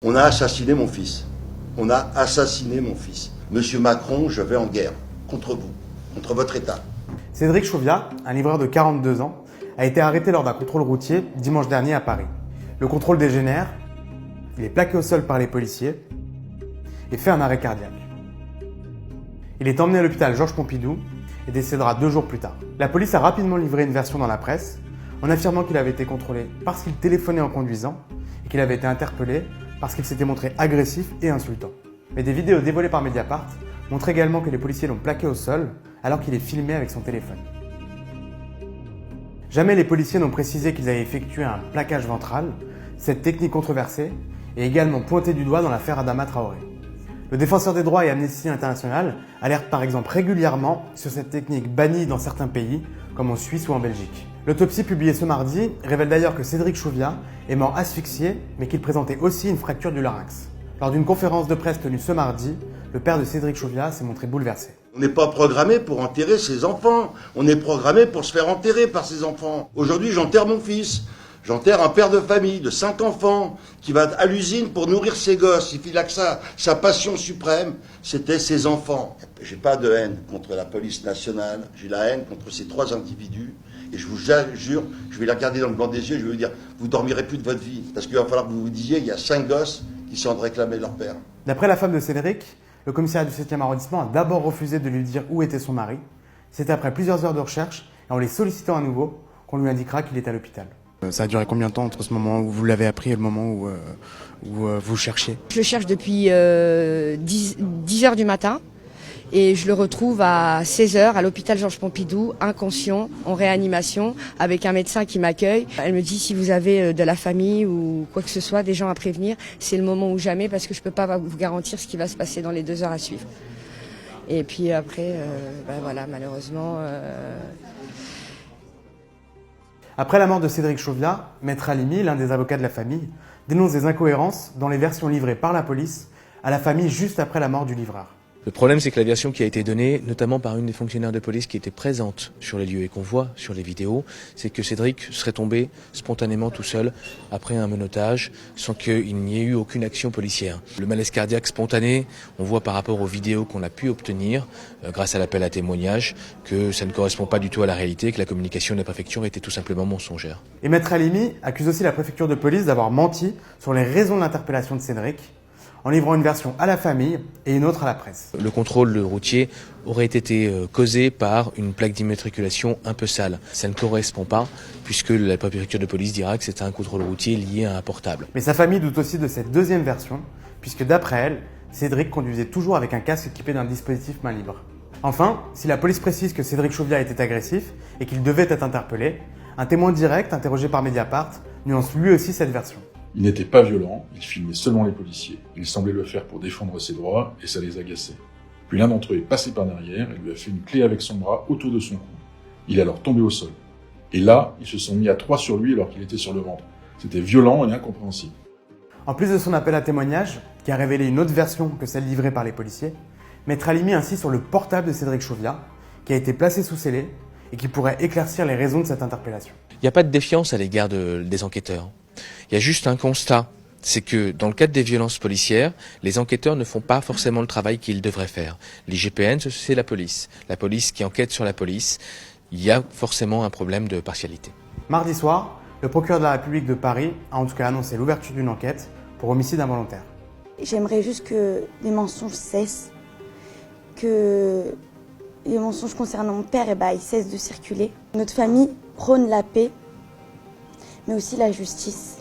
On a assassiné mon fils. On a assassiné mon fils. Monsieur Macron, je vais en guerre contre vous, contre votre État. Cédric Chauviat, un livreur de 42 ans, a été arrêté lors d'un contrôle routier dimanche dernier à Paris. Le contrôle dégénère, il est plaqué au sol par les policiers et fait un arrêt cardiaque. Il est emmené à l'hôpital Georges Pompidou et décédera 2 jours plus tard. La police a rapidement livré une version dans la presse en affirmant qu'il avait été contrôlé parce qu'il téléphonait en conduisant et qu'il avait été interpellé parce qu'il s'était montré agressif et insultant. Mais des vidéos dévoilées par Mediapart montrent également que les policiers l'ont plaqué au sol alors qu'il est filmé avec son téléphone. Jamais les policiers n'ont précisé qu'ils avaient effectué un plaquage ventral. Cette technique controversée est également pointée du doigt dans l'affaire Adama Traoré. Le défenseur des droits et Amnesty International alertent par exemple régulièrement sur cette technique bannie dans certains pays, comme en Suisse ou en Belgique. L'autopsie publiée ce mardi révèle d'ailleurs que Cédric Chauviat est mort asphyxié, mais qu'il présentait aussi une fracture du larynx. Lors d'une conférence de presse tenue ce mardi, le père de Cédric Chauviat s'est montré bouleversé. On n'est pas programmé pour enterrer ses enfants. On est programmé pour se faire enterrer par ses enfants. Aujourd'hui, j'enterre mon fils. J'enterre un père de famille de 5 enfants qui va à l'usine pour nourrir ses gosses. Il a que ça. Sa passion suprême, c'était ses enfants. J'ai pas de haine contre la police nationale. J'ai la haine contre ces 3 individus. Et je vous jure, je vais les regarder dans le blanc des yeux, je vais vous dire, vous dormirez plus de votre vie. Parce qu'il va falloir que vous vous disiez, il y a 5 gosses qui sont de réclamer leur père. D'après la femme de Cédric, le commissariat du 7e arrondissement a d'abord refusé de lui dire où était son mari. C'est après plusieurs heures de recherche et en les sollicitant à nouveau qu'on lui indiquera qu'il est à l'hôpital. Ça a duré combien de temps entre ce moment où vous l'avez appris et le moment où vous cherchiez? Je le cherche depuis 10 heures du matin et je le retrouve à 16 heures à l'hôpital Georges Pompidou, inconscient, en réanimation, avec un médecin qui m'accueille. Elle me dit si vous avez de la famille ou quoi que ce soit, des gens à prévenir, c'est le moment ou jamais parce que je ne peux pas vous garantir ce qui va se passer dans les 2 heures à suivre. Et puis après, voilà, malheureusement... Après la mort de Cédric Chauviat, Maître Halimi, l'un des avocats de la famille, dénonce des incohérences dans les versions livrées par la police à la famille juste après la mort du livreur. Le problème, c'est que la version qui a été donnée, notamment par une des fonctionnaires de police qui était présente sur les lieux et qu'on voit sur les vidéos, c'est que Cédric serait tombé spontanément tout seul après un menottage sans qu'il n'y ait eu aucune action policière. Le malaise cardiaque spontané, on voit par rapport aux vidéos qu'on a pu obtenir grâce à l'appel à témoignage que ça ne correspond pas du tout à la réalité, que la communication de la préfecture était tout simplement mensongère. Et Maître Halimi accuse aussi la préfecture de police d'avoir menti sur les raisons de l'interpellation de Cédric, en livrant une version à la famille et une autre à la presse. Le contrôle routier aurait été causé par une plaque d'immatriculation un peu sale. Ça ne correspond pas puisque la préfecture de police dira que c'est un contrôle routier lié à un portable. Mais sa famille doute aussi de cette deuxième version, puisque d'après elle, Cédric conduisait toujours avec un casque équipé d'un dispositif main libre. Enfin, si la police précise que Cédric Chauviat était agressif et qu'il devait être interpellé, un témoin direct interrogé par Mediapart nuance lui aussi cette version. Il n'était pas violent, il filmait seulement les policiers. Il semblait le faire pour défendre ses droits et ça les agaçait. Puis l'un d'entre eux est passé par derrière et lui a fait une clé avec son bras autour de son cou. Il est alors tombé au sol. Et là, ils se sont mis à 3 sur lui alors qu'il était sur le ventre. C'était violent et incompréhensible. En plus de son appel à témoignage, qui a révélé une autre version que celle livrée par les policiers, Maître Halimi insiste sur le portable de Cédric Chauviat, qui a été placé sous scellé et qui pourrait éclaircir les raisons de cette interpellation. Il n'y a pas de défiance à l'égard des enquêteurs. Il y a juste un constat, c'est que dans le cadre des violences policières, les enquêteurs ne font pas forcément le travail qu'ils devraient faire. L'IGPN, c'est la police qui enquête sur la police. Il y a forcément un problème de partialité. Mardi soir, le procureur de la République de Paris a en tout cas annoncé l'ouverture d'une enquête pour homicide involontaire. J'aimerais juste que les mensonges cessent, que les mensonges concernant mon père ils cessent de circuler. Notre famille prône la paix, mais aussi la justice.